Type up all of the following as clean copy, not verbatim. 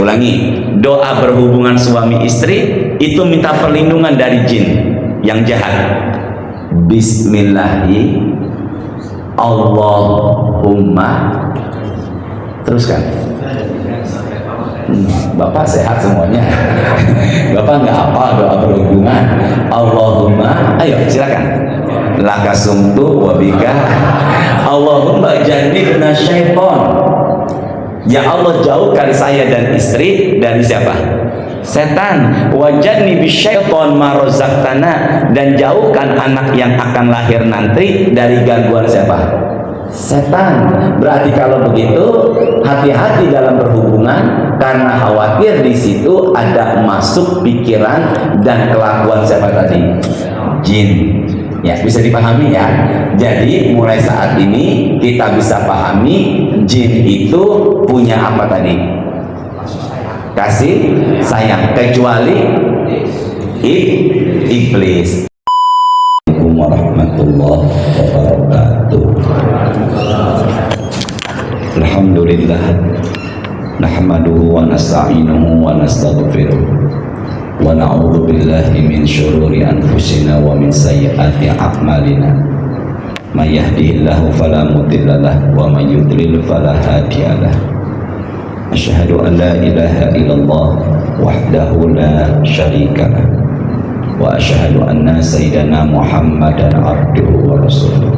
Ulangi, doa berhubungan suami istri itu minta perlindungan dari jin yang jahat. Bismillahi Allahumma, teruskan. Bapak sehat semuanya. Bapak nggak apa doa berhubungan. Allahumma, ayo silakan. Laka sumtu wabika Allahumma jannibna syaiton. Ya Allah, jauhkan saya dan istri dari siapa? Setan. Wajadni bisyaiton ma razaqtana, dan jauhkan anak yang akan lahir nanti dari gangguan siapa? Setan. Berarti kalau begitu hati-hati dalam berhubungan, karena khawatir di situ ada masuk pikiran dan kelakuan siapa tadi? Jin. Ya, bisa dipahami ya. Jadi mulai saat ini kita bisa pahami jin itu punya apa tadi? Kasih sayang, kecuali iblis. Assalamualaikum warahmatullahi wabarakatuh. Alhamdulillah, nahmaduhu wa nasta'inuhu wa nastaghfiruh. Wa na'udzu billahi min syururi anfusina wa min sayyiati a'malina. May yahdihillahu fala mudilla lahu wa may yudlil fala hadiya lahu. Asyhadu an la ilaha illallah wahdahu la syarika lahu wa asyhadu anna sayyidana Muhammadan abduhu wa rasuluh.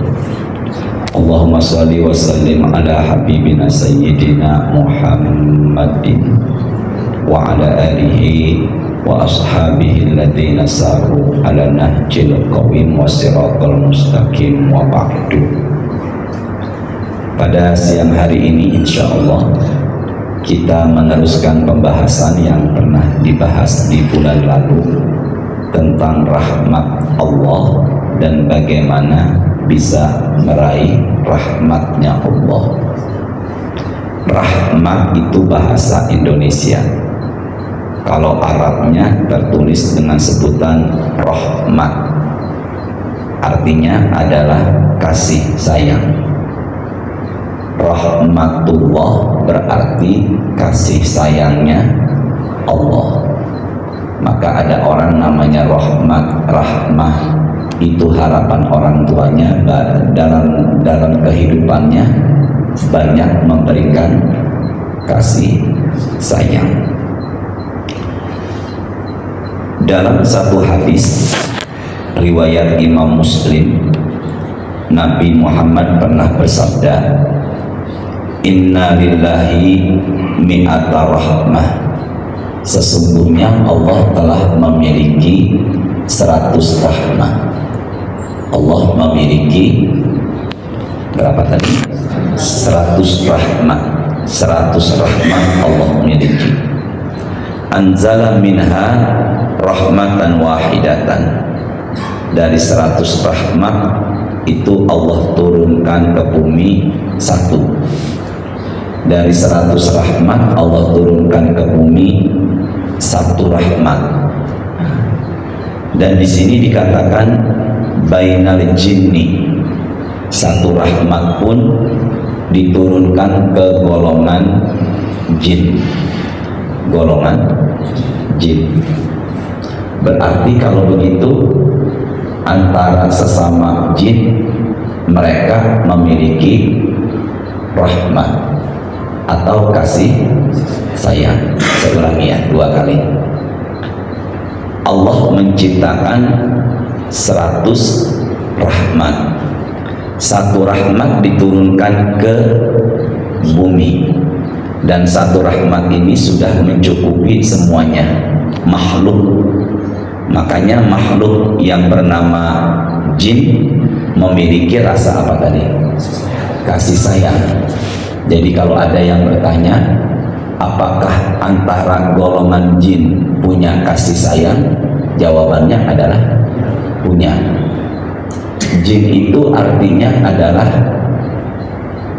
Allahumma shalli wa sallim ala habibina sayyidina Muhammadin wa ala alihi wa ashabihi alladhina saru ala nahjil qawim wa siratal mustaqim wa ba'du. Pada siang hari ini insyaallah kita meneruskan pembahasan yang pernah dibahas di bulan lalu tentang rahmat Allah dan bagaimana bisa meraih rahmatnya Allah. Rahmat itu bahasa Indonesia. Kalau Arabnya tertulis dengan sebutan rahmat, artinya adalah kasih sayang. Rahmatullah berarti kasih sayangnya Allah. Maka ada orang namanya rahmah, itu harapan orang tuanya dalam kehidupannya banyak memberikan kasih sayang. Dalam satu hadis riwayat Imam Muslim, Nabi Muhammad pernah bersabda, Inna lillahi mi'ata rahmah. Sesungguhnya Allah telah memiliki 100 rahmah. Allah memiliki berapa tadi? 100 rahmah. 100 rahmah Allah miliki. Anzala minha rahmatan wahidatan. Dari 100 rahmat itu Allah turunkan ke bumi satu. Dari 100 rahmat Allah turunkan ke bumi satu rahmat. Dan di sini dikatakan bainal jinni, satu rahmat pun diturunkan ke golongan jin. Golongan jin. Berarti kalau begitu antara sesama jin mereka memiliki rahmat atau kasih sayang. Saya ulangi ya, 2 kali. Allah menciptakan 100 rahmat. Satu rahmat diturunkan ke bumi, dan satu rahmat ini sudah mencukupi semuanya makhluk. Makanya makhluk yang bernama jin memiliki rasa apa tadi? Kasih sayang. Jadi kalau ada yang bertanya, apakah antara golongan jin punya kasih sayang? Jawabannya adalah punya. Jin itu artinya adalah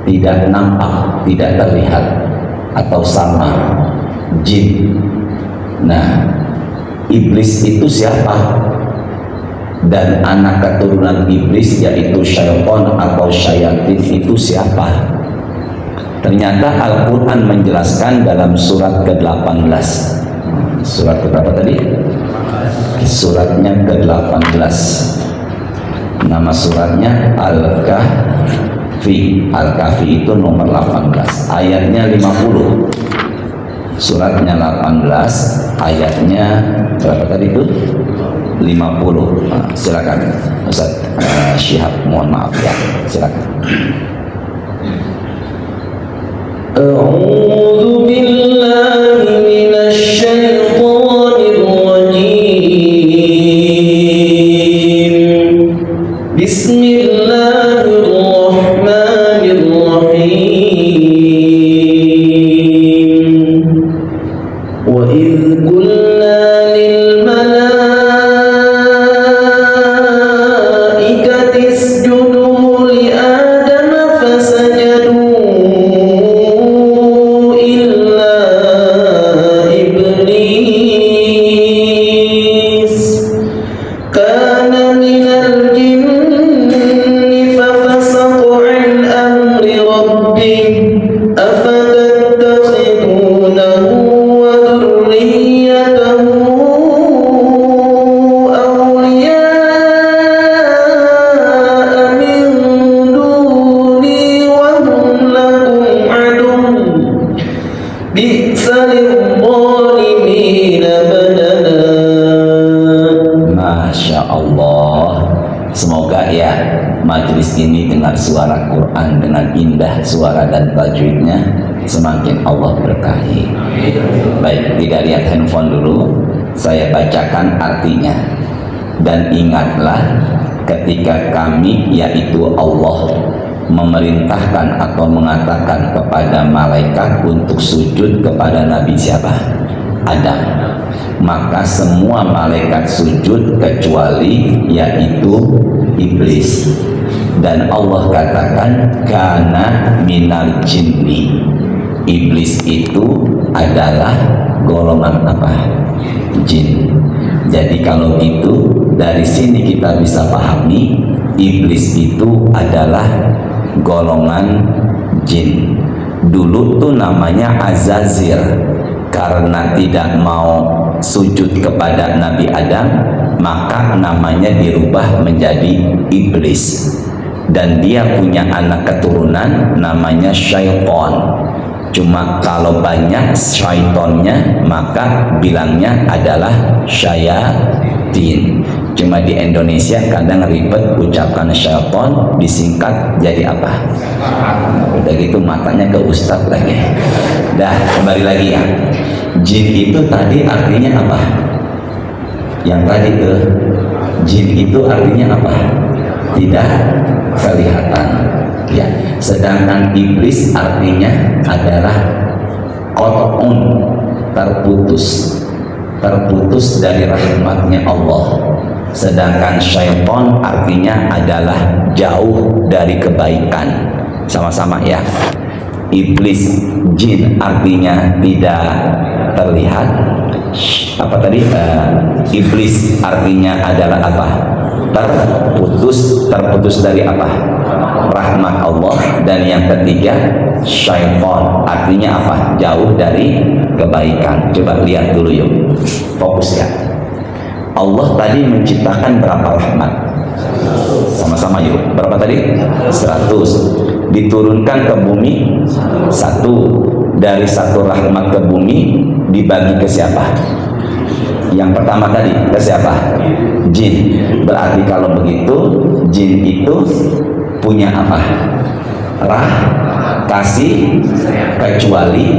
tidak nampak, tidak terlihat, atau samar. Jin. Nah, iblis itu siapa? Dan anak keturunan iblis yaitu syaitan atau syayatin itu siapa? Ternyata Al-Quran menjelaskan dalam surat ke-18. Surat ke-berapa tadi? Suratnya ke-18. Nama suratnya Al-Kahfi. Al-Kahfi itu nomor 18, ayatnya 50. Suratnya 18, ayatnya berapa tadi itu? 50. Silakan Ustaz Syihab, mohon maaf ya, silakan. A'udzu billahi minasy syaithanir rajim. Bismillahirrahmanirrahim. Wa idh qulna lil malaikati isjudu li adama fasajadu Masya Allah. Semoga ya majelis ini dengar suara Quran dengan indah suara dan tajwidnya, semakin Allah berkahi. Baik, tidak lihat handphone dulu, saya bacakan artinya. Dan ingatlah ketika kami, yaitu Allah, memerintahkan atau mengatakan kepada malaikat untuk sujud kepada Nabi siapa? Adam. Maka semua malaikat sujud kecuali yaitu iblis. Dan Allah katakan kana minal jinni. Iblis itu adalah golongan apa? Jin. Jadi kalau gitu dari sini kita bisa pahami iblis itu adalah golongan jin. Dulu tuh namanya Azazir, karena tidak mau sujud kepada Nabi Adam, maka namanya dirubah menjadi iblis. Dan dia punya anak keturunan namanya syaiton. Cuma kalau banyak syaitonnya, maka bilangnya adalah syayatin. Cuma di Indonesia kadang ribet ucapan syaiton, disingkat jadi apa? Udah gitu matanya ke ustadz lagi. Dah, kembali lagi ya. Jin itu tadi artinya apa? Yang tadi tuh jin itu artinya apa? Tidak kelihatan ya. Sedangkan iblis artinya adalah qat'un, terputus dari rahmatnya Allah. Sedangkan syaitan artinya adalah jauh dari kebaikan. Sama-sama ya. Iblis, jin artinya tidak terlihat. Apa tadi? Iblis artinya adalah apa? Terputus dari apa? Rahmat Allah. Dan yang ketiga, syaitan artinya apa? Jauh dari kebaikan. Coba lihat dulu yuk, fokus ya. Allah tadi menciptakan berapa rahmat? Sama-sama yuk. Berapa tadi? 100. Diturunkan ke bumi 1. Dari 1 rahmat ke bumi dibagi ke siapa? Yang pertama tadi ke siapa? Jin. Berarti kalau begitu jin itu punya apa? Kasih, kecuali,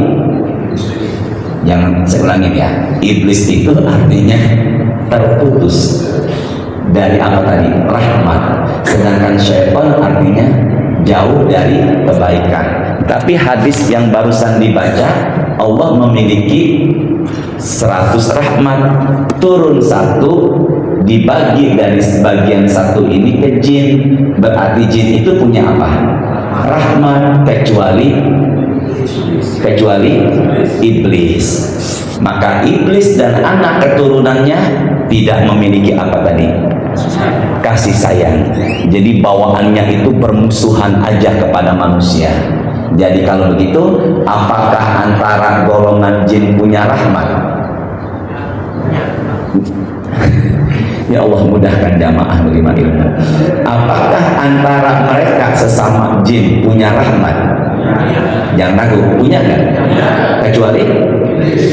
jangan saya ulangin ya, iblis itu artinya terputus dari apa tadi? Rahmat. Sedangkan syaitan artinya jauh dari kebaikan. Tapi hadis yang barusan dibaca, Allah memiliki 100 rahmat, turun 1 dibagi dari sebagian 1 ini ke jin. Berarti jin itu punya apa? Rahmat, kecuali iblis. Maka iblis dan anak keturunannya tidak memiliki apa tadi? Kasih sayang. Jadi bawaannya itu permusuhan aja kepada manusia. Jadi kalau begitu, apakah antara golongan jin punya rahmat? Ya Allah, mudahkan jamaah menerima ilmu. Apakah antara mereka sesama jin punya rahmat? Jangan ragu, punya nggak? Kecuali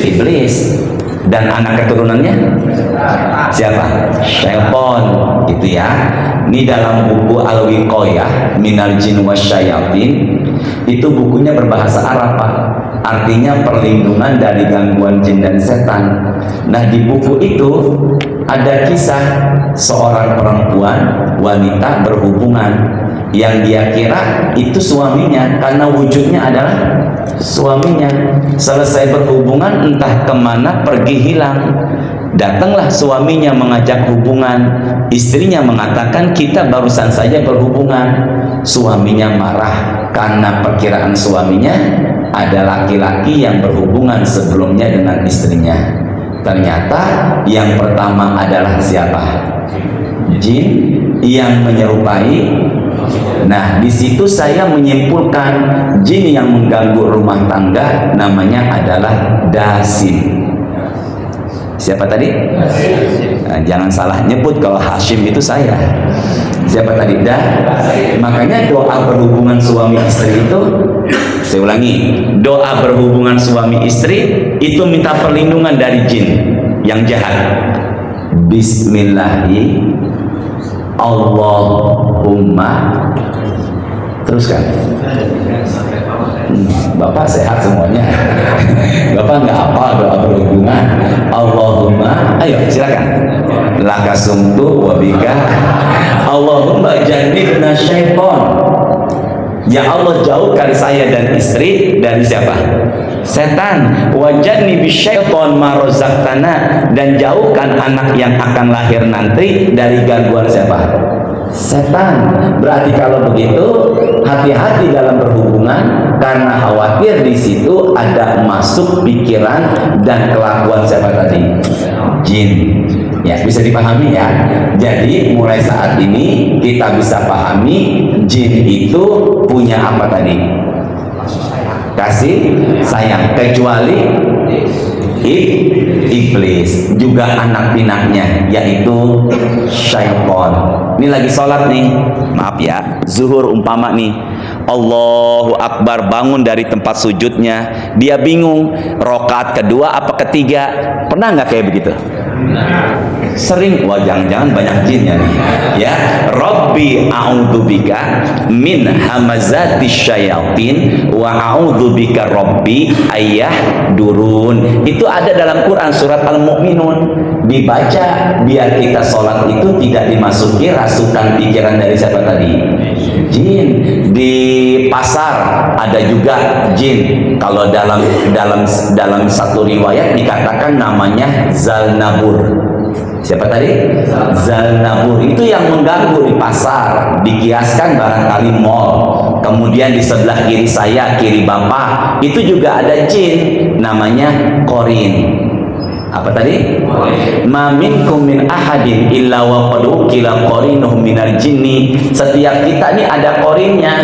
iblis dan anak keturunannya siapa? Syaitan, gitu ya. Ini dalam buku Al-Wiqayah Minal Jin Wasyayatin, itu bukunya berbahasa Arab, Pak. Artinya perlindungan dari gangguan jin dan setan. Nah, di buku itu ada kisah seorang perempuan wanita berhubungan yang dia kira itu suaminya karena wujudnya adalah suaminya. Selesai berhubungan entah kemana pergi hilang. Datanglah suaminya mengajak hubungan. Istrinya mengatakan kita barusan saja berhubungan. Suaminya marah karena perkiraan suaminya ada laki-laki yang berhubungan sebelumnya dengan istrinya. Ternyata yang pertama adalah siapa? Jin yang menyerupai. Nah, di situ saya menyimpulkan jin yang mengganggu rumah tangga namanya adalah dasin. Siapa tadi? Nah, jangan salah nyebut kalau Hashim itu saya. Siapa tadi? Makanya doa berhubungan suami istri itu, saya ulangi, doa berhubungan suami istri itu minta perlindungan dari jin yang jahat. Bismillahi Allahumma, teruskan. Bapak sehat semuanya. Bapak nggak apa doa berhubungan. Allahumma, ayo silakan. Laka sumtu wabika. Allahumma jannibna syaiton. Ya Allah, jauhkan saya dan istri dari siapa? Setan. Wajadni bisyaiton ma razaqtana, dan jauhkan anak yang akan lahir nanti dari gangguan siapa? Setan. Berarti kalau begitu hati-hati dalam berhubungan, karena khawatir di situ ada masuk pikiran dan kelakuan siapa tadi? Jin. Ya, bisa dipahami ya. Jadi mulai saat ini kita bisa pahami jin itu punya apa tadi? Kasih sayang, kecuali iblis, juga anak pinaknya yaitu syaitan. Ini lagi sholat nih, maaf ya, zuhur umpama nih, Allahu Akbar, bangun dari tempat sujudnya, dia bingung rokaat kedua apa ketiga. Pernah nggak kayak begitu? Sering. Wah, jangan-jangan banyak jinnya nih ya. Rabbi a'udzubika min hamazati syayatin wa a'udzubika rabbi durun. Itu ada dalam Quran surat Al-Mu'minun. Dibaca biar kita sholat itu tidak dimasuki rasukan pikiran dari siapa tadi? Jin. Di pasar ada juga jin. Kalau dalam satu riwayat dikatakan namanya Zalnabur. Siapa tadi? Zalnabur. Itu yang mengganggu di pasar. Dikiaskan barangkali mall. Kemudian di sebelah kiri saya, kiri bapak, itu juga ada jin namanya Korin. Apa tadi? Ma minkum min ahadin illa wa qad ukila qarinuhum minal jinni. Setiap kita ini ada korinnya.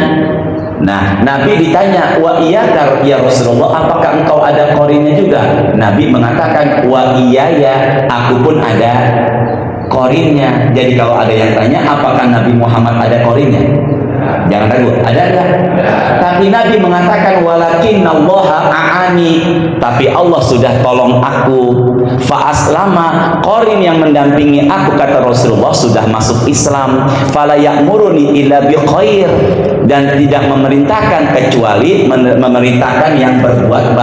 Nah, Nabi ditanya, wa iyyaka ya Rasulullah, apakah engkau ada korinnya juga? Nabi mengatakan, wa iyaya, aku pun ada korinnya. Jadi kalau ada yang tanya, apakah Nabi Muhammad ada korinnya? Jangan ragu, ada enggak? Tapi Nabi mengatakan, walakinallaha a'ani, tapi Allah sudah tolong aku. Fa aslama, korin yang mendampingi aku, kata Rasulullah, sudah masuk Islam. Fala ya'muruni illa biqair, dan tidak memerintahkan kecuali memerintahkan yang berbuat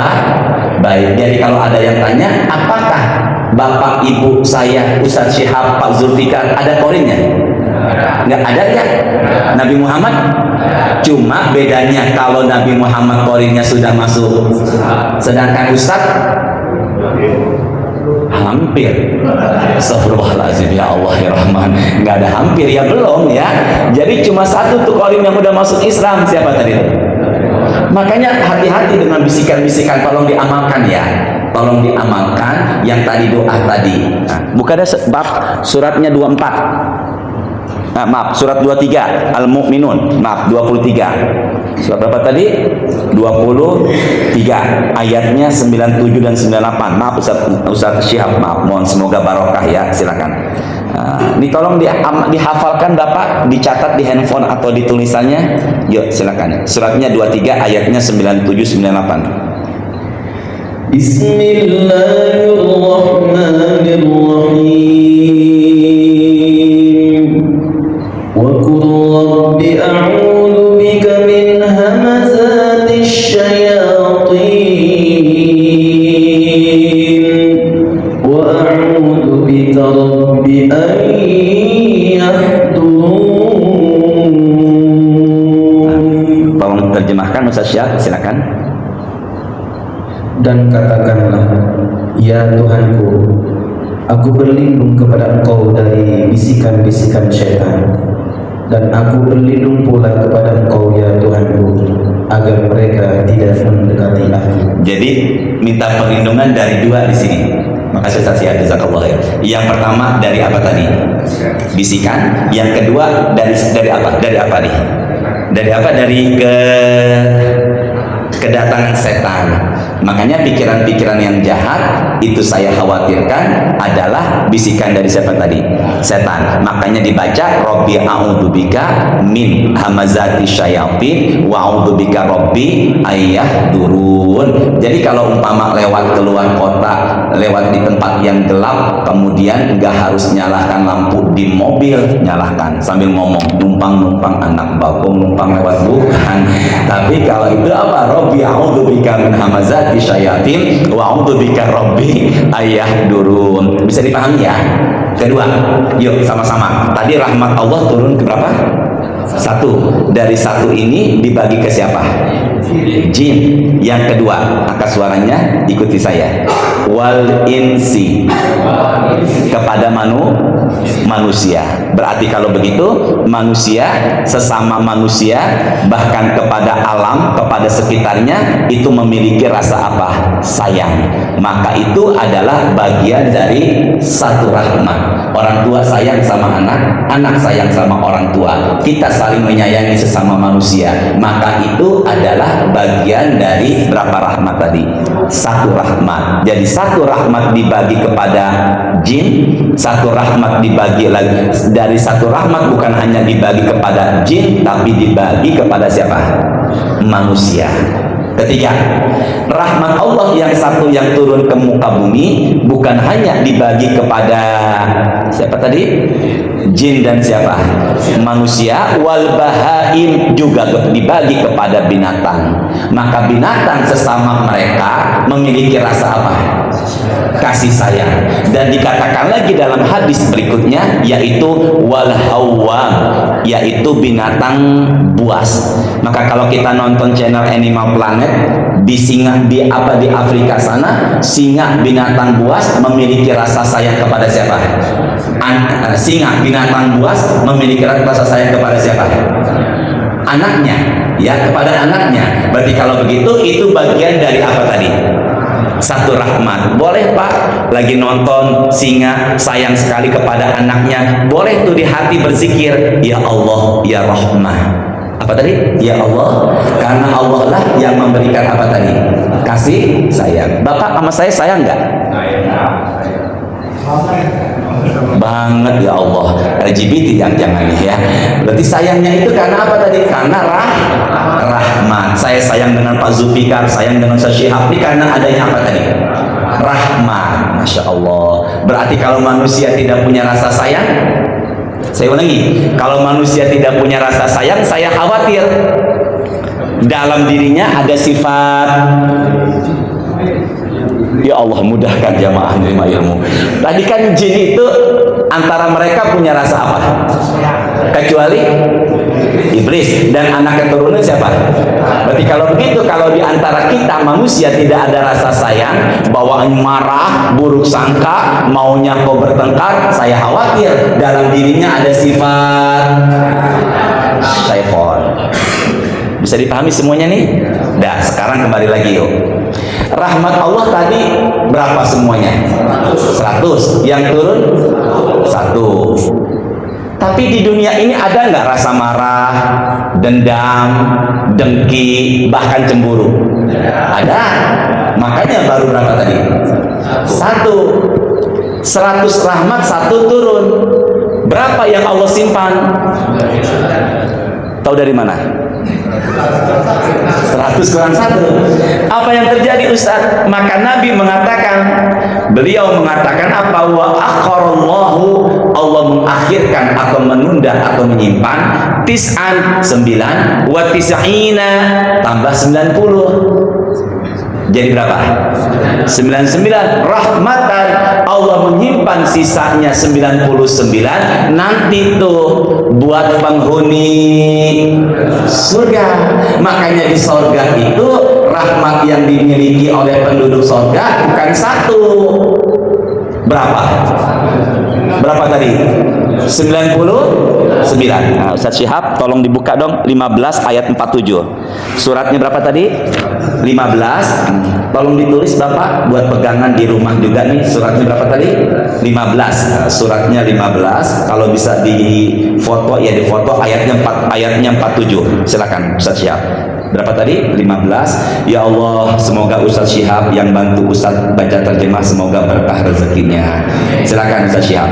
baik. Jadi kalau ada yang tanya, apakah bapak ibu saya Ustadz Syihab, Pak Zulfikar ada korinnya? Nggak ada ya? Nabi Muhammad? Cuma bedanya kalau Nabi Muhammad korinnya sudah masuk, sedangkan Ustadz hampir. Astagfirullahaladzim, ya Allah ya Rahman. Nggak ada hampir, ya belum ya. Jadi cuma satu tuh korin yang udah masuk Islam. Siapa tadi? Makanya hati-hati dengan bisikan-bisikan. Tolong diamalkan ya. Tolong diamalkan yang tadi doa tadi. Nah, buka ada bab suratnya 24. Maaf, surat 23 Al-Mu'minun, maaf 23. Surat berapa tadi? 23 ayatnya 97 dan 98. Maaf Ustaz Syihab, maaf, mohon semoga barokah ya, silakan. Ini tolong dihafalkan Bapak, dicatat di handphone atau di tulisannya. Yuk silakan. Suratnya 23 ayatnya 97 98. Bismillahirrahmanirrahim. Wa qul rabbi a'udzu bika min hamazatis syayatin wa a'udzu bika rabbi an yahdurun. Tolong terjemahkan Ustaz Syah, silakan. Dan katakanlah, ya Tuhanku, aku berlindung kepada Engkau dari bisikan-bisikan syaitan, dan aku berlindung pula kepada Engkau ya Tuhanku, agar mereka tidak mendekati aku. Jadi minta perlindungan dari dua di sini. Makasih Ustaz ya, jazakallah khair. Yang pertama dari apa tadi? Bisikan. Yang kedua dari apa? Dari apa nih? Dari apa? Dari kedatangan setan. Makanya pikiran-pikiran yang jahat itu saya khawatirkan adalah bisikan dari siapa tadi? Setan. Makanya dibaca Rabbi a'udzubika min hamazati syayatin wa a'udzubika Rabbi ayahdurun. Jadi kalau umpama lewat keluar kota, lewat di tempat yang gelap, kemudian nggak harus nyalakan lampu di mobil, nyalakan sambil ngomong numpang anak bakung numpang lewat, bukan. Tapi kalau itu apa? Rabbi a'udzubika min hamazati syayatin wa a'udzubika Rabbi ayahdurun. Bisa dipahami ya? Kedua, yuk sama-sama. Tadi rahmat Allah turun ke berapa? Satu. Dari satu ini dibagi ke siapa? Jin. Yang kedua, angkat suaranya, ikuti saya. Wal insi, kepada manusia. Berarti kalau begitu, manusia, sesama manusia, bahkan kepada alam, kepada sekitarnya, itu memiliki rasa apa? Sayang. Maka itu adalah bagian dari satu rahmat. Orang tua sayang sama anak, anak sayang sama orang tua. Kita saling menyayangi sesama manusia. Maka itu adalah bagian dari berapa rahmat tadi? Satu rahmat. Jadi satu rahmat dibagi kepada jin, satu rahmat dibagi lagi. Dari satu rahmat bukan hanya dibagi kepada jin, tapi dibagi kepada siapa? Manusia. Ketiga, rahmat Allah yang satu yang turun ke muka bumi bukan hanya dibagi kepada siapa tadi? Jin dan siapa? Manusia. Wal bahaim, juga dibagi kepada binatang. Maka binatang sesama mereka memiliki rasa apa? Kasih sayang. Dan dikatakan lagi dalam hadis berikutnya, yaitu wal hawam, yaitu binatang buas. Maka kalau kita nonton channel Animal Planet, di Afrika sana, singa binatang buas memiliki rasa sayang kepada siapa? Singa binatang buas memiliki rasa sayang kepada siapa? Anaknya, ya, kepada anaknya. Berarti kalau begitu itu bagian dari apa tadi? Satu rahmat. Boleh Pak, lagi nonton singa sayang sekali kepada anaknya, boleh tuh di hati berzikir, ya Allah ya Rahmah. Apa tadi? Ya Allah. Karena Allah lah yang memberikan apa tadi? Kasih sayang. Bapak sama saya sayang nggak? Banget ya Allah. LGBT jangan ya. Berarti sayangnya itu karena apa tadi? Karena rahmat. Saya sayang dengan Pak Zulfikar, sayang dengan Ustaz Syihab, ini karena adanya apa tadi? Rahmat. Masya Allah. Berarti kalau manusia tidak punya rasa sayang, saya ulangi, kalau manusia tidak punya rasa sayang, saya khawatir dalam dirinya ada sifat. Ya Allah, mudahkan jamaah menerima ilmu. Tadi kan jin itu antara mereka punya rasa apa? Kecuali iblis dan anak keturunan siapa? Berarti kalau begitu, kalau di antara kita manusia tidak ada rasa sayang, bawaan marah, buruk sangka, maunya kau bertengkar, saya khawatir dalam dirinya ada sifat syaitan. Bisa dipahami semuanya nih? Dah, sekarang kembali lagi yuk. Rahmat Allah tadi berapa semuanya? 100. Yang turun 1. Tapi di dunia ini ada nggak rasa marah, dendam, dengki, bahkan cemburu? Ada. Makanya baru berapa tadi? 1. 100 rahmat, 1 turun. Berapa yang Allah simpan? Tahu dari mana? 100 kurang 1. Apa yang terjadi Ustaz? Maka Nabi mengatakan, beliau mengatakan apa? Wa akharallahu, Allah mengakhirkan atau menunda atau menyimpan 9 wa tis'ina tambah 90. Jadi berapa? 99 rahmatan. Allah menyimpan sisanya 99 nanti tuh buat penghuni surga. Makanya di surga itu rahmat yang dimiliki oleh penduduk surga bukan 1. Berapa? Berapa tadi? 99. Nah, Ustaz Syihab tolong dibuka dong 15 ayat 47. Suratnya berapa tadi? 15. Tolong ditulis Bapak buat pegangan di rumah juga nih. Suratnya berapa tadi? 15. Suratnya 15. Kalau bisa di foto ya di foto ayatnya 47. Silakan Ustaz Syihab. Berapa tadi? 15. Ya Allah, semoga Ustaz Syihab yang bantu Ustaz baca terjemah semoga berkah rezekinya. Silakan Ustaz Syihab.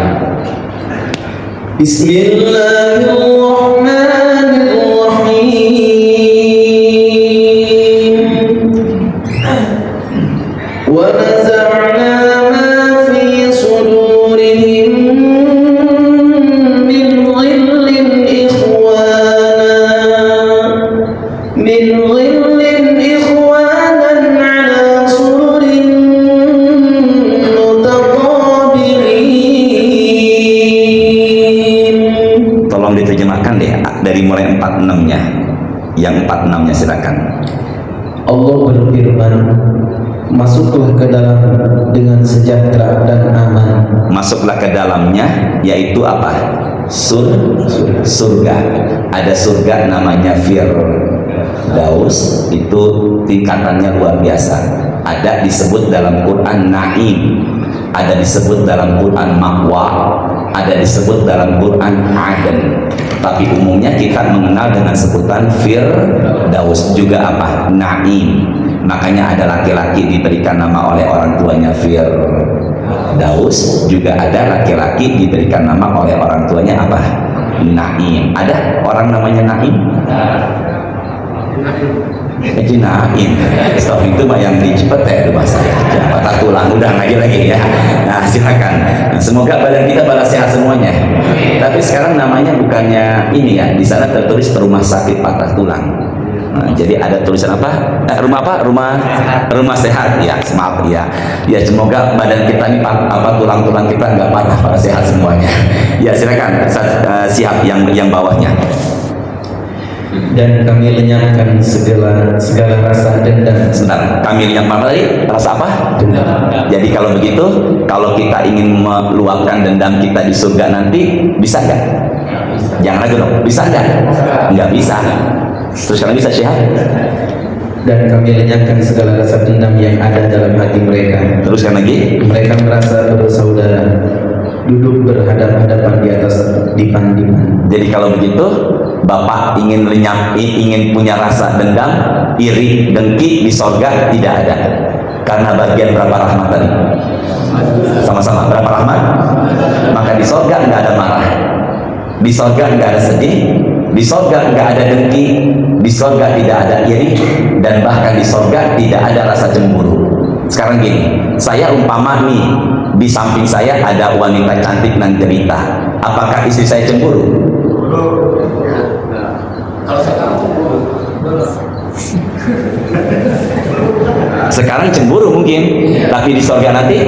Bismillahirrahmanirrahim. Wa naza'na ma fi sudurihim min ghillin ikhwanan ala sururin mutaqabilin. Tolong diterjemahkan deh dari mulai 46-nya. Yang 46-nya silakan. Allah berfirman, masuklah ke dalam dengan sejahtera dan aman. Masuklah ke dalamnya, yaitu apa? Surga. Ada surga namanya Firdaus, itu tingkatannya luar biasa. Ada disebut dalam Quran Naim, ada disebut dalam Quran Ma'wa, ada disebut dalam Quran Aden. Tapi umumnya kita mengenal dengan sebutan Firdaus, juga apa? Naim. Makanya ada laki-laki diberikan nama oleh orang tuanya Firdaus, juga ada laki-laki diberikan nama oleh orang tuanya apa? Naim. Ada orang namanya Naim? Haji Naim. Stop itu mah yang di Cipete rumah saya. Patah tulang udah lagi ya. Nah, silakan. Nah, semoga badan kita balas sehat semuanya. Tapi sekarang namanya bukannya ini ya. Di sana tertulis rumah sakit patah tulang. Nah, jadi ada tulisan apa? Rumah apa? Rumah sehat. Ya, maaf ya. Ya, semoga badan kita ini tulang-tulang kita nggak patah, pada sehat semuanya. Ya, silakan. Siap yang bawahnya. Dan kami lenyapkan segala rasa dendam. Sebentar, kami lenyapkan apa tadi? Rasa apa? Dendam. Jadi kalau begitu, kalau kita ingin meluapkan dendam kita di surga nanti, bisa nggak? Jangan ragu dong, bisa nggak? Nggak bisa. Terus kalian bisa Syihab? Dan kami lenyapkan segala rasa dendam yang ada dalam hati mereka. Teruskan lagi. Mereka merasa bersaudara, duduk berhadapan-hadapan di atas dipan-dipan. Jadi kalau begitu, Bapak ingin punya rasa dendam, iri, dengki di sorga tidak ada. Karena bagian berapa rahmat tadi? Sama-sama berapa rahmat? Maka di sorga nggak ada marah, di sorga nggak ada sedih, di sorga nggak ada dengki, di sorga tidak ada iri, dan bahkan di sorga tidak ada rasa cemburu. Sekarang gini, saya umpama nih di samping saya ada wanita cantik dan jelita, apakah istri saya cemburu? Sekarang cemburu mungkin, tapi di surga nanti.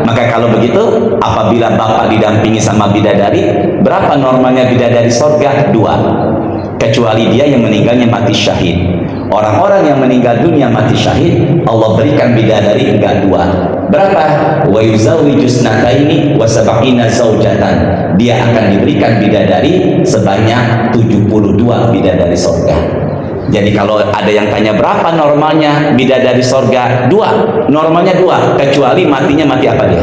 Maka kalau begitu, apabila Bapak didampingi sama bidadari, berapa normalnya bidadari surga? 2. Kecuali dia yang meninggalnya mati syahid. Orang-orang yang meninggal dunia mati syahid, Allah berikan bidadari enggak 2. Berapa? Wa yuzawwiju snataini wa sab'ina zaujatan. Dia akan diberikan bidadari sebanyak 72 bidadari surga. Jadi kalau ada yang tanya berapa normalnya bidadari sorga, 2, normalnya 2, kecuali matinya mati apa dia?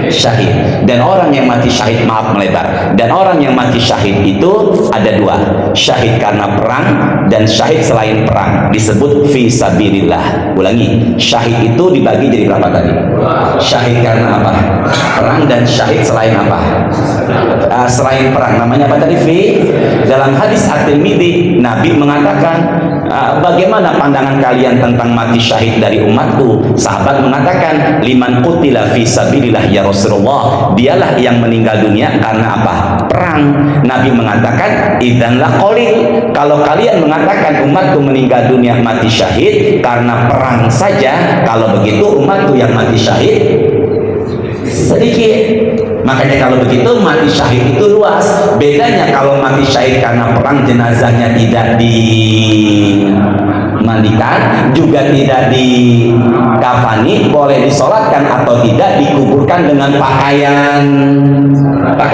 Syahid. Dan orang yang mati syahid, maaf melebar, dan orang yang mati syahid itu ada 2, syahid karena perang dan syahid selain perang, disebut fi sabilillah. Ulangi, syahid itu dibagi jadi berapa tadi? Syahid karena apa? Perang, dan syahid selain apa? Selain perang, namanya apa tadi? Fi. Dalam hadis At-Tirmidzi, Nabi mengatakan, bagaimana pandangan kalian tentang mati syahid dari umatku? Sahabat mengatakan, liman qutila fi sabilillah ya Rasulullah, dialah yang meninggal dunia karena apa? Perang. Nabi mengatakan, idzan la qalil, kalau kalian mengatakan umatku meninggal dunia mati syahid karena perang saja, kalau begitu umatku yang mati syahid sedikit. Makanya kalau begitu mati syahid itu luas. Bedanya kalau mati syahid karena perang, jenazahnya tidak dimandikan, juga tidak dikafani, boleh disolatkan atau tidak, dikuburkan dengan pakaian apa?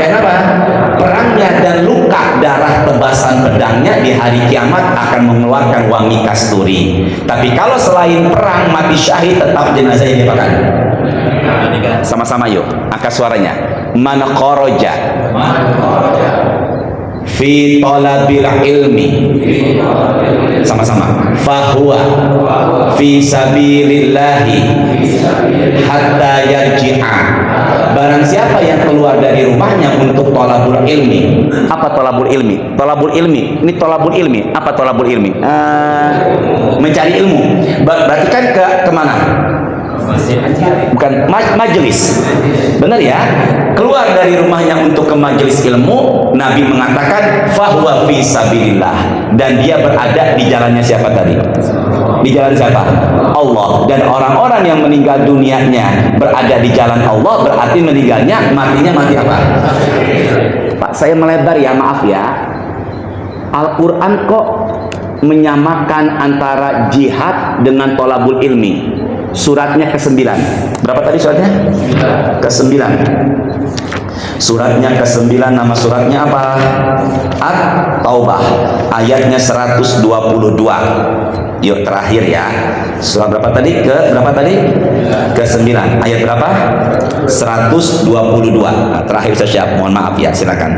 Perangnya, dan luka darah tebasan pedangnya di hari kiamat akan mengeluarkan wangi kasturi. Tapi kalau selain perang mati syahid, tetap jenazahnya dipakai. Sama-sama yuk, angkat suaranya. Man kharaja fi talabil ilmi, sama-sama, fahuwa fi sabilillahi hatta yarji'a. Barang siapa yang keluar dari rumahnya untuk thalabul ilmi. Apa thalabul ilmi? Thalabul ilmi, ini thalabul ilmi. Apa thalabul ilmi? Mencari ilmu. Berarti kan ke mana? Bukan majelis, benar ya? Keluar dari rumahnya untuk ke majelis ilmu, Nabi mengatakan fahuwa fi sabilillah, dan dia berada di jalannya siapa tadi? Di jalan siapa? Allah. Dan orang-orang yang meninggal dunianya berada di jalan Allah, berarti meninggalnya, matinya mati apa? Pak, saya melebar ya, maaf ya. Al-Quran kok menyamakan antara jihad dengan thalabul ilmi? Suratnya ke-9. Berapa tadi suratnya? Ke-9. Suratnya ke-9, nama suratnya apa? At-Taubah. Ayatnya 122. Yuk terakhir ya. Surat berapa tadi? Berapa tadi? Ke-9. Ayat berapa? 122. Nah, terakhir saya siap. Mohon maaf ya, silakan.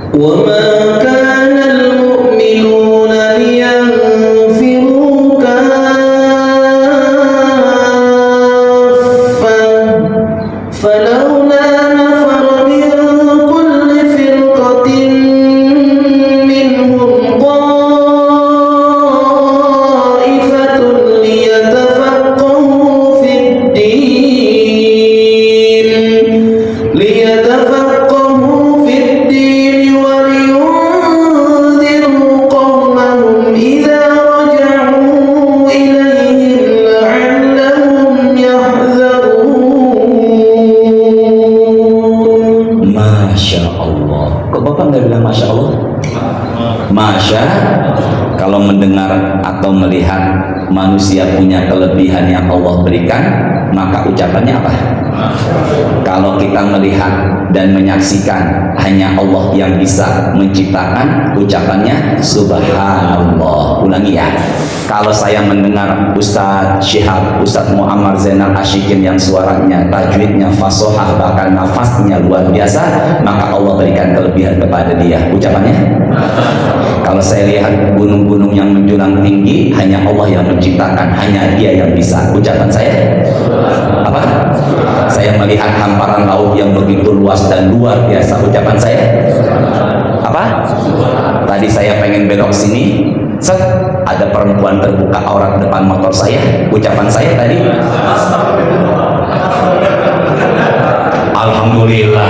Wa ma kana al-mu'minuna liyanfiru kaffan falawla nafara min kulli firqatin minhum ta'ifatun liyatafaqahu fid din liyatafaqahu fid din Masya, kalau mendengar atau melihat manusia punya kelebihan yang Allah berikan, maka ucapannya apa? Kalau kita melihat dan menyaksikan hanya Allah yang bisa menciptakan, ucapannya subhanallah. Ulangi ya. Kalau saya mendengar Ustadz Syihab, Ustadz Muhammad Zainal Asyikin yang suaranya, tajwidnya, fasohah, bahkan nafasnya luar biasa, maka Allah berikan kelebihan kepada dia. Ucapannya? Kalau saya lihat gunung-gunung yang menjulang tinggi, hanya Allah yang menciptakan, hanya Dia yang bisa. Ucapan saya apa? Saya melihat hamparan laut yang begitu luas dan luar biasa. Ucapan saya apa? Tadi saya pengen belok sini, set, ada perempuan terbuka aurat depan motor saya. Ucapan saya tadi alhamdulillah.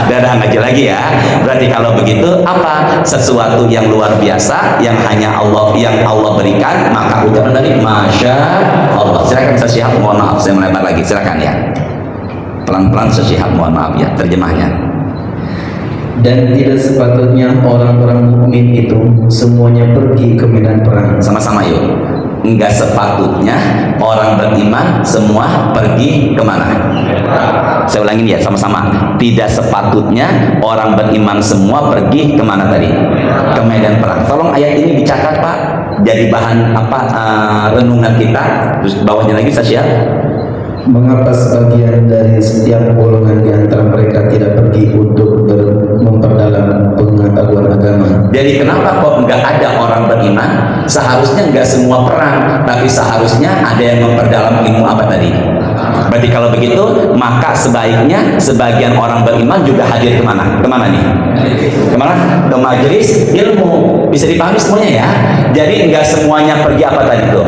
Dadah, ngaji lagi ya. Berarti kalau begitu apa? Sesuatu yang luar biasa yang hanya Allah yang Allah berikan, maka ucapan tadi masya Allah. Silakan Ustaz Syihab, mohon maaf saya melebar lagi. Silakan ya. Pelan-pelan Ustaz Syihab, mohon maaf ya terjemahnya. Dan tidak sepatutnya orang-orang mukmin itu semuanya pergi ke medan perang. Sama-sama yuk. Enggak sepatutnya orang beriman semua pergi kemana? Saya ulangin ya sama-sama. Tidak sepatutnya orang beriman semua pergi kemana tadi? Ke medan perang. Tolong ayat ini dicatat Pak, jadi bahan renungan kita. Terus bawahnya lagi saya share. Mengapa sebagian dari setiap golongan di antara mereka tidak pergi untuk memperdalam pengetahuan agama? Jadi kenapa kok nggak ada orang beriman? Seharusnya nggak semua perang, tapi seharusnya ada yang memperdalam ilmu apa tadi? Berarti kalau begitu, maka sebaiknya sebagian orang beriman juga hadir kemana? Kemana nih? Kemana? Ke majelis ilmu. Bisa dipahami semuanya ya? Jadi nggak semuanya pergi apa tadi tuh?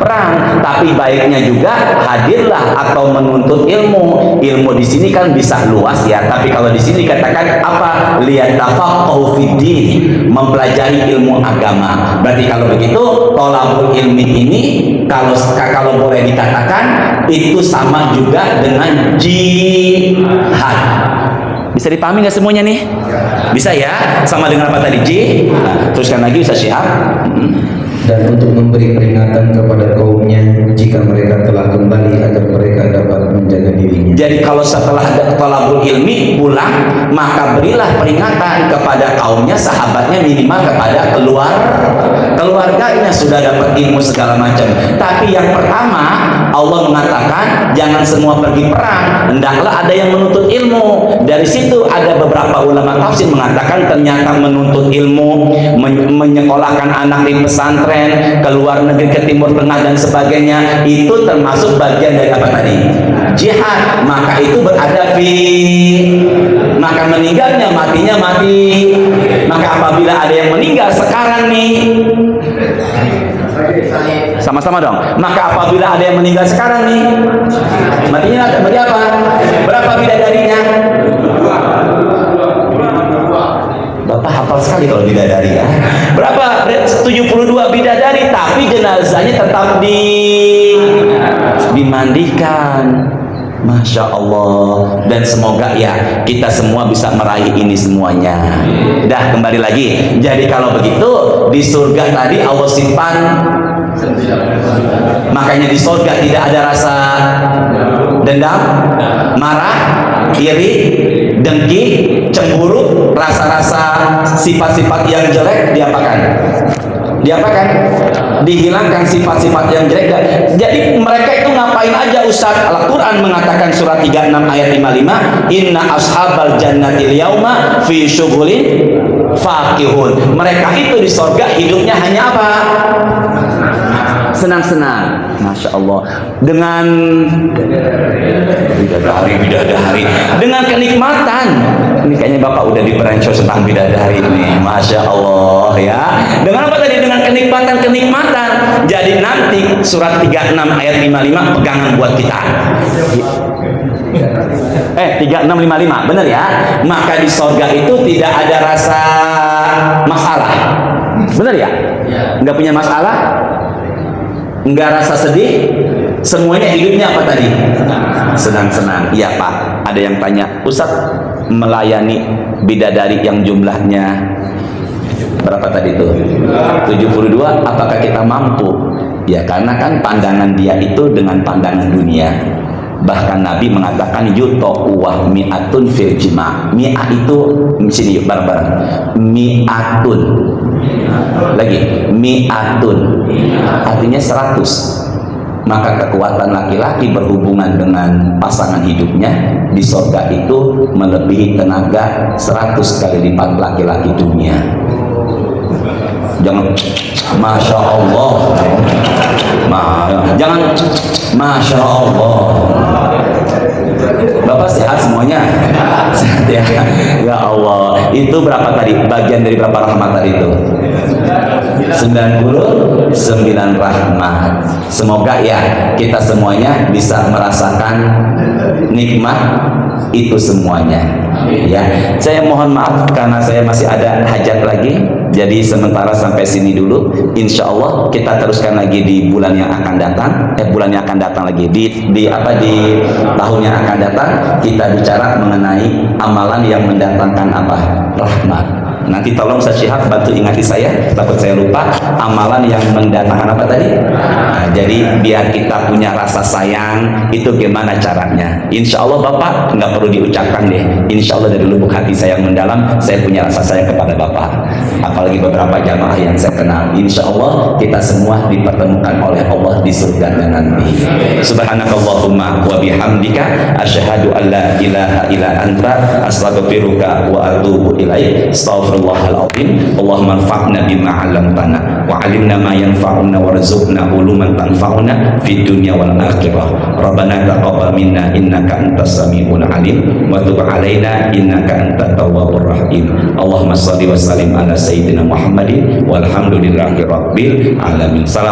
Perang, tapi baiknya juga hadirlah atau menuntut ilmu. Ilmu di sini kan bisa luas ya, tapi kalau di sini katakan apa? Liyatafaqahu fiddin, mempelajari ilmu agama. Berarti kalau begitu, thalabul ilmi ini kalau boleh dikatakan itu sama juga dengan jihad. Bisa dipahami nggak semuanya nih? Bisa ya? Sama dengan apa tadi? Nah, teruskan lagi Ustaz Syihab. Dan untuk memberi peringatan kepada kaumnya jika mereka telah kembali agar mereka dapat menjaga dirinya. Jadi kalau setelah thalabul ilmi pulang, maka berilah peringatan kepada kaumnya, sahabatnya, minimal kepada keluarganya sudah dapat ilmu segala macam. Tapi yang pertama Allah mengatakan jangan semua pergi perang, hendaklah ada yang menuntut ilmu. Dari situ ada beberapa ulama tafsir mengatakan ternyata menuntut ilmu, menyekolahkan anak di pesantren, ke luar negeri, ke Timur Tengah dan sebagainya, itu termasuk bagian dari apa tadi? Jihad. Maka itu berada maka meninggalnya, matinya mati. Maka apabila ada yang meninggal sekarang nih, sama-sama dong. Maka apabila ada yang meninggal sekarang nih, matinya mati apa? Berapa bidadarinya? Bapak hafal sekali kalau bidadari ya. Berapa? 72 bidadari, tapi jenazahnya tetap dimandikan. Masya Allah. Dan semoga ya kita semua bisa meraih ini semuanya. Dah, kembali lagi. Jadi kalau begitu di surga tadi Allah simpan, makanya di surga tidak ada rasa dendam, marah, iri, dengki, cemburu, rasa-rasa sifat-sifat yang jelek diapakan? Dihilangkan sifat-sifat yang jelek. Jadi mereka itu ngapain aja Ustaz? Al-Quran mengatakan surat 36 ayat 55, inna ashabal jannatil yauma fi syughulin faqihun. Mereka itu di surga hidupnya hanya apa? Senang-senang. Masya Allah. Dengan bidadari, dengan kenikmatan. Ini kayaknya Bapak udah di-brainstorm tentang bidadari ini. Masya Allah ya. Dengan apa tadi? Dengan kenikmatan. Jadi nanti surat 36 ayat 55 pegangan buat kita. 3655 benar ya. Maka di surga itu tidak ada rasa masalah. Benar ya? Nggak punya masalah, nggak rasa sedih, semuanya hidupnya apa tadi? Senang-senang. Iya Pak. Ada yang tanya, Ustadz melayani bidadari yang jumlahnya berapa tadi itu? 72. Apakah kita mampu? Ya karena kan pandangan dia itu dengan pandangan dunia. Bahkan Nabi mengatakan yutoku wa mi'atun fil jima'. Mi'ah itu sini yuk bareng-bareng. Mi'atun. Lagi mi'atun. Artinya 100. Maka kekuatan laki-laki berhubungan dengan pasangan hidupnya di surga itu melebihi tenaga 100 kali lipat laki-laki dunia. Jangan Masya Allah. Jangan Masya Allah. Bapak sehat semuanya? Sehat ya? Ya Allah. Itu berapa tadi? Bagian dari berapa rahmat tadi itu? 99 rahmat. Semoga ya kita semuanya bisa merasakan nikmat itu semuanya. Ya, saya mohon maaf karena saya masih ada hajat lagi. Jadi sementara sampai sini dulu. Insya Allah kita teruskan lagi di bulan yang akan datang. Bulan yang akan datang lagi di tahun yang akan datang kita bicara mengenai amalan yang mendatangkan apa? Rahmat. Nanti tolong Ustaz Syihab bantu ingati saya, takut saya lupa. Amalan yang mendatangkan apa tadi? Nah, jadi biar kita punya rasa sayang, itu gimana caranya? Insya Allah Bapak nggak perlu diucapkan deh. Insya Allah dari lubuk hati saya yang mendalam, saya punya rasa sayang kepada Bapak. Apalagi beberapa jamaah yang saya kenal. Insya Allah kita semua dipertemukan oleh Allah di surga nanti. Subhanakallahumma wa bihamdika asyhadu an la ilaha illa anta astaghfiruka wa atubu ilaik. Astaghfirullahal azim. Allahumma anfa'na bima 'allamtana wa 'allimna ma yanfa'una warzuqna uluman tanfa'una fid dunya wal akhirah. Rabbana taqabbal minna innaka antas samiul alim wa tub 'alaina innaka antat tawwabur rahim. Allahumma shalli wa sallim ala sayyidina Muhammadin walhamdulillahi rabbil alamin. Salam